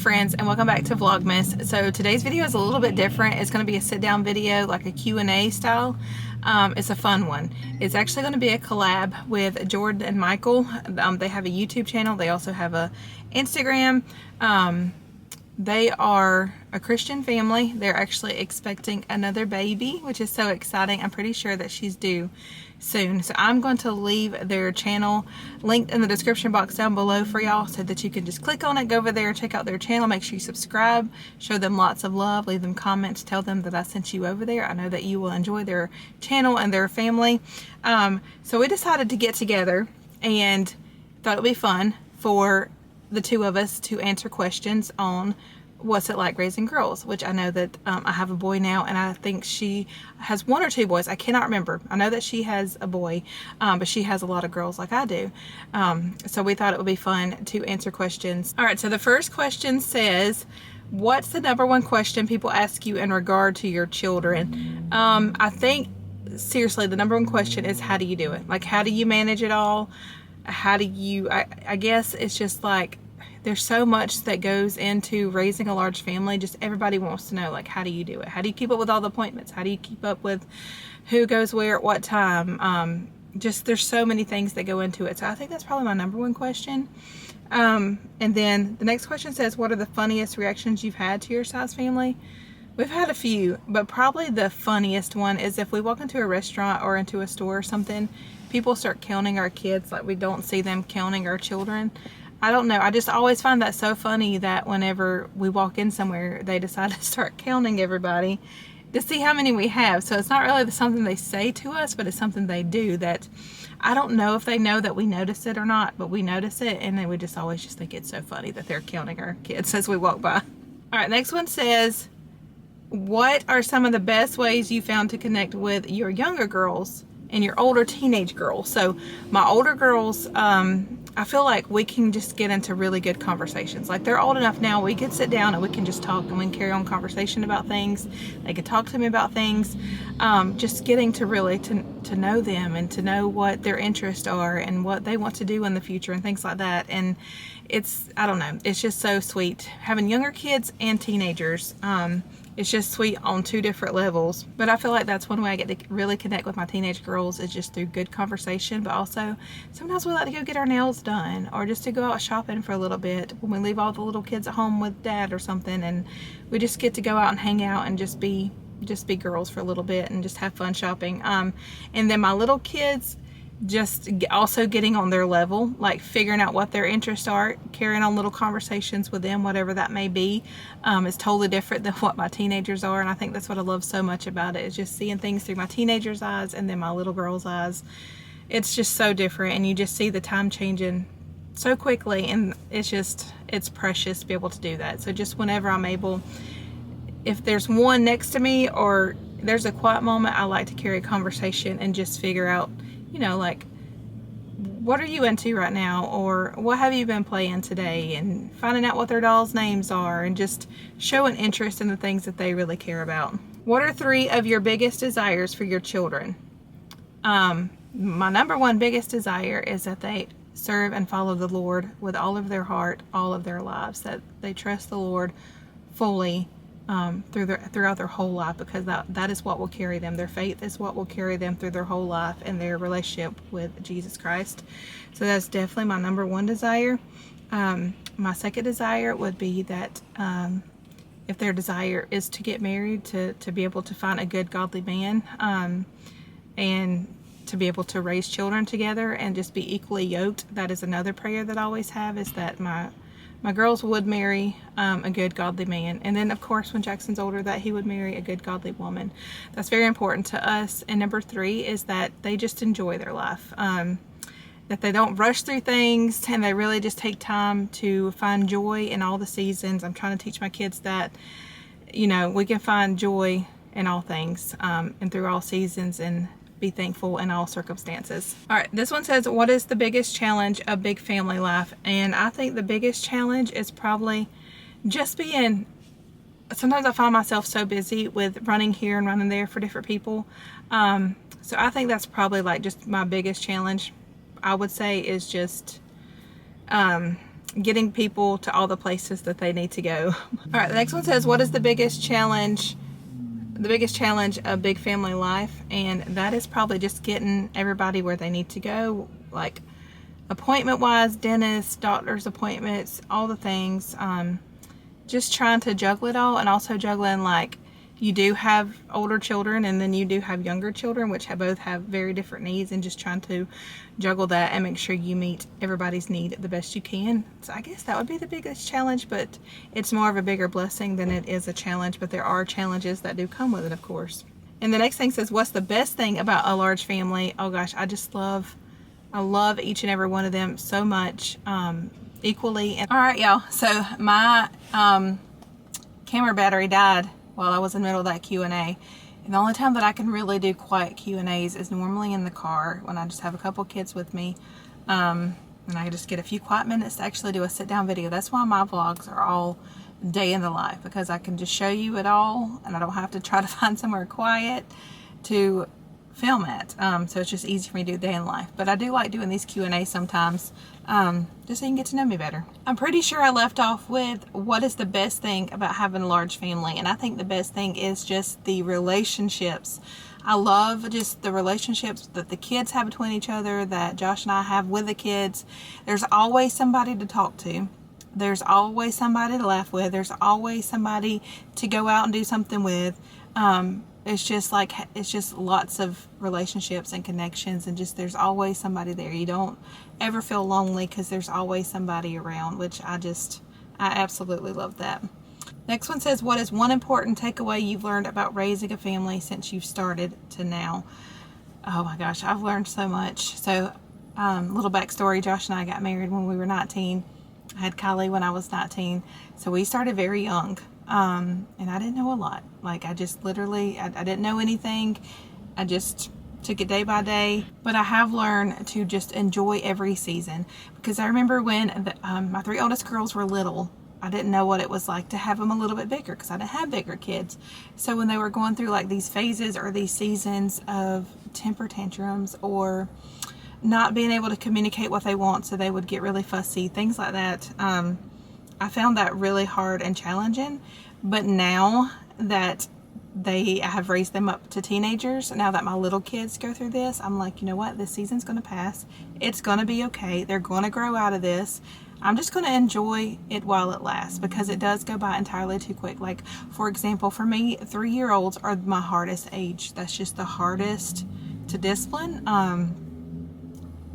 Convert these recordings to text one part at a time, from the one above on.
friends, and welcome back to Vlogmas. So today's video is a little bit different. It's going to be a sit down video, like a Q&A style. It's a fun one. It's actually going to be a collab with Jordan and Michael. They have a YouTube channel. They also have a Instagram. They are a Christian family. They're actually expecting another baby, which is so exciting. I'm pretty sure that she's due soon. So I'm going to leave their channel linked in the description box down below for y'all so that you can just click on it, go over there, check out their channel, make sure you subscribe, show them lots of love, leave them comments, tell them that I sent you over there. I know that you will enjoy their channel and their family. So we decided to get together and thought it would be fun for the two of us to answer questions on what's it like raising girls, which I know that I have a boy now, and I think she has one or two boys. I cannot remember. I know that she has a boy, but she has a lot of girls like I do. So we thought it would be fun to answer questions. All right, so the first question says, what's the #1 question people ask you in regard to your children? I think, seriously, the #1 question is, how do you do it? Like, how do you manage it all? How do you, I guess it's just like, there's so much that goes into raising a large family. Just everybody wants to know, like, how do you do it? How do you keep up with all the appointments? How do you keep up with who goes where at what time? Just there's so many things that go into it. So I think that's probably my #1 question. And then the next question says, what are the funniest reactions you've had to your size family? We've had a few, but probably the funniest one is if we walk into a restaurant or into a store or something, people start counting our kids like we don't see them counting our children. I don't know. I just always find that so funny that whenever we walk in somewhere, they decide to start counting everybody to see how many we have. So it's not really something they say to us, but it's something they do that I don't know if they know that we notice it or not, but we notice it, and they would just always just think it's so funny that they're counting our kids as we walk by. All right, next one says, what are some of the best ways you found to connect with your younger girls and your older teenage girls? So my older girls, I feel like we can just get into really good conversations. Like, they're old enough now, we can sit down and we can just talk and we can carry on conversation about things. They can talk to me about things. Just getting to really to know them and to know what their interests are and what they want to do in the future and things like that. And it's, I don't know, it's just so sweet having younger kids and teenagers. It's just sweet on two different levels. But I feel like that's one way I get to really connect with my teenage girls, is just through good conversation. But also, sometimes we like to go get our nails done, or just to go out shopping for a little bit when we leave all the little kids at home with dad or something, and we just get to go out and hang out and just be girls for a little bit and just have fun shopping. And then my little kids, just also getting on their level, like figuring out what their interests are, carrying on little conversations with them, whatever that may be, is totally different than what my teenagers are. And I think that's what I love so much about it, is just seeing things through my teenagers' eyes and then my little girl's eyes. It's just so different, and you just see the time changing so quickly, and it's precious to be able to do that. So just whenever I'm able, if there's one next to me or there's a quiet moment, I like to carry a conversation and just figure out, you know, like, what are you into right now, or what have you been playing today, and finding out what their dolls' names are, and just showing interest in the things that they really care about. What are 3 of your biggest desires for your children? My #1 biggest desire is that they serve and follow the Lord with all of their heart, all of their lives, that they trust the Lord fully throughout their whole life, because that is what will carry them. Their faith is what will carry them through their whole life and their relationship with Jesus Christ. So that's definitely my #1 desire. My second desire would be that if their desire is to get married, to be able to find a good godly man, and to be able to raise children together and just be equally yoked. That is another prayer that I always have, is that my girls would marry a good godly man, and then of course when Jackson's older, that he would marry a good godly woman. That's very important to us. And #3 is that they just enjoy their life, that they don't rush through things, and they really just take time to find joy in all the seasons. I'm trying to teach my kids that, you know, we can find joy in all things, and through all seasons, and be thankful in all circumstances. All right, this one says, what is the biggest challenge of big family life? And I think the biggest challenge is probably just being, sometimes I find myself so busy with running here and running there for different people. So I think that's probably like just my biggest challenge, I would say, is just getting people to all the places that they need to go. All right, the next one says, what is the biggest challenge of big family life? And that is probably just getting everybody where they need to go, like appointment wise, dentist, doctor's appointments, all the things. Just trying to juggle it all, and also juggling, like, you do have older children and then you do have younger children, which both have very different needs, and just trying to juggle that and make sure you meet everybody's need the best you can. So I guess that would be the biggest challenge, but it's more of a bigger blessing than it is a challenge, but there are challenges that do come with it, of course. And the next thing says, what's the best thing about a large family? Oh gosh, I love each and every one of them so much, equally. And all right, y'all, so my camera battery died while I was in the middle of that Q&A. And the only time that I can really do quiet Q&As is normally in the car when I just have a couple kids with me. And I just get a few quiet minutes to actually do a sit down video. That's why my vlogs are all day in the life, because I can just show you it all and I don't have to try to find somewhere quiet to film it. So it's just easy for me to do day in life. But I do like doing these Q&As sometimes, just so you can get to know me better. I'm pretty sure I left off with what is the best thing about having a large family, and I think the best thing is just the relationships. I love just the relationships that the kids have between each other, that Josh and I have with the kids. There's always somebody to talk to. There's always somebody to laugh with. There's always somebody to go out and do something with. It's just lots of relationships and connections, and just there's always somebody there. You don't ever feel lonely because there's always somebody around, which I absolutely love that. Next one says, what is one important takeaway you've learned about raising a family since you've started to now? Oh my gosh, I've learned so much. So, little backstory, Josh and I got married when we were 19. I had Kylie when I was 19. So we started very young. And I didn't know a lot. Like, I just literally, I didn't know anything. I just took it day by day. But I have learned to just enjoy every season, because I remember when my 3 oldest girls were little, I didn't know what it was like to have them a little bit bigger, because I didn't have bigger kids. So when they were going through like these phases or these seasons of temper tantrums, or not being able to communicate what they want, so they would get really fussy, things like that, I found that really hard and challenging. But now that I have raised them up to teenagers, now that my little kids go through this, I'm like, you know what, this season's going to pass. It's going to be okay. They're going to grow out of this. I'm just going to enjoy it while it lasts, because it does go by entirely too quick. Like, for example, for me, 3-year-olds are my hardest age. That's just the hardest to discipline.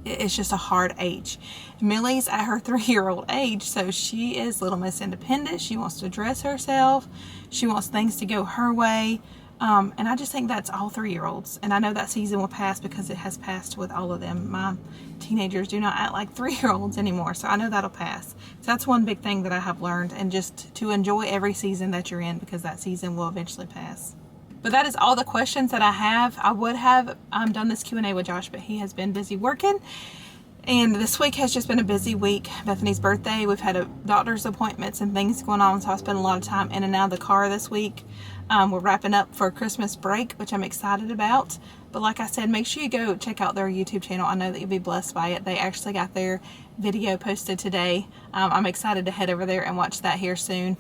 It's just a hard age. Millie's at her 3-year-old age, so she is Little Miss Independent. She wants to dress herself. She wants things to go her way. And I just think that's all 3-year-olds. And I know that season will pass, because it has passed with all of them. My teenagers do not act like 3-year-olds anymore, so I know that'll pass. So that's one big thing that I have learned, and just to enjoy every season that you're in, because that season will eventually pass. But that is all the questions that I have. I would have done this Q&A with Josh, but he has been busy working. And this week has just been a busy week. Bethany's birthday, we've had doctor's appointments and things going on, so I spent a lot of time in and out of the car this week. We're wrapping up for Christmas break, which I'm excited about. But like I said, make sure you go check out their YouTube channel. I know that you'll be blessed by it. They actually got their video posted today. I'm excited to head over there and watch that here soon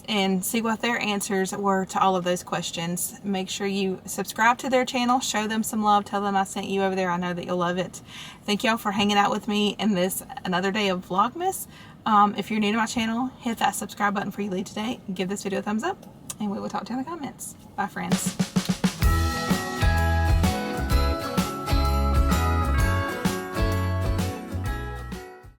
and see what their answers were to all of those questions. Make sure you subscribe to their channel, show them some love, tell them I sent you over there. I know that you'll love it. Thank y'all for hanging out with me in this another day of Vlogmas. If you're new to my channel, hit that subscribe button before you leave today. Give this video a thumbs up, and we will talk to you in the comments. Bye, friends.